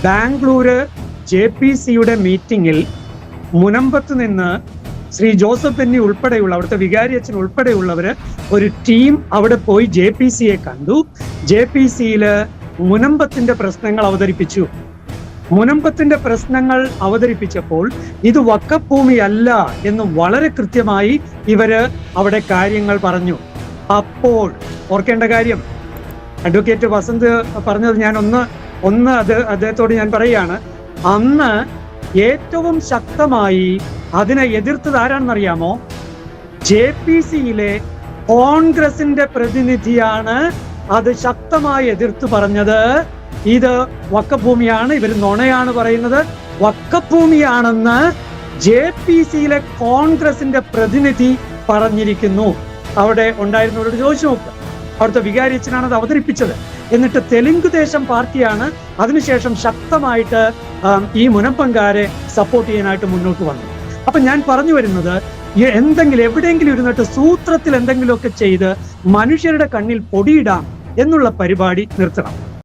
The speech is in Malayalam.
ബാംഗ്ലൂര് JPC-യുടെ മീറ്റിംഗിൽ മുനമ്പത്ത് നിന്ന് ശ്രീ ജോസഫ് പെന്നി ഉൾപ്പെടെയുള്ള അവിടുത്തെ വികാരി അച്ഛൻ ഉൾപ്പെടെയുള്ളവര് ഒരു ടീം അവിടെ പോയി JPC-യെ കണ്ടു. JPC-യിൽ മുനമ്പത്തിന്റെ പ്രശ്നങ്ങൾ അവതരിപ്പിച്ചു. മുനമ്പത്തിന്റെ പ്രശ്നങ്ങൾ അവതരിപ്പിച്ചപ്പോൾ ഇത് വഖഫ് ഭൂമിയല്ല എന്ന് വളരെ കൃത്യമായി ഇവര് അവിടെ കാര്യങ്ങൾ പറഞ്ഞു. അപ്പോൾ ഓർക്കേണ്ട കാര്യം, അഡ്വക്കേറ്റ് വസന്ത് പറഞ്ഞത് ഞാൻ ഒന്ന് അദ്ദേഹത്തോട് ഞാൻ പറയുകയാണ്. അന്ന് ഏറ്റവും ശക്തമായി അതിനെ എതിർത്തത് ആരാണെന്നറിയാമോ? JPC-യിലെ കോൺഗ്രസിന്റെ പ്രതിനിധിയാണ് അത് ശക്തമായി എതിർത്ത് പറഞ്ഞത്. ഇത് വഖഫ് ഭൂമിയാണ്, ഇവർ നുണയാണ് പറയുന്നത്. വഖഫ് ഭൂമിയാണെന്ന് JPC-യിലെ കോൺഗ്രസിന്റെ പ്രതിനിധി പറഞ്ഞിരിക്കുന്നു. അവിടെ ഉണ്ടായിരുന്നവരോട് ചോദിച്ചു നോക്കുക. അവിടുത്തെ വികാരി അച്ഛനാണ് അത് അവതരിപ്പിച്ചത്. എന്നിട്ട് തെലുങ്ക് ദേശം പാർട്ടിയാണ് അതിനുശേഷം ശക്തമായിട്ട് ഈ മുനമ്പംകാരെ സപ്പോർട്ട് ചെയ്യാനായിട്ട് മുന്നോട്ട് വന്നു. അപ്പൊ ഞാൻ പറഞ്ഞു വരുന്നത്, എവിടെയെങ്കിലും ഇരുന്നിട്ട് സൂത്രത്തിൽ എന്തെങ്കിലുമൊക്കെ ചെയ്ത് മനുഷ്യരുടെ കണ്ണിൽ പൊടിയിടാം എന്നുള്ള പരിപാടി നിർത്തണം.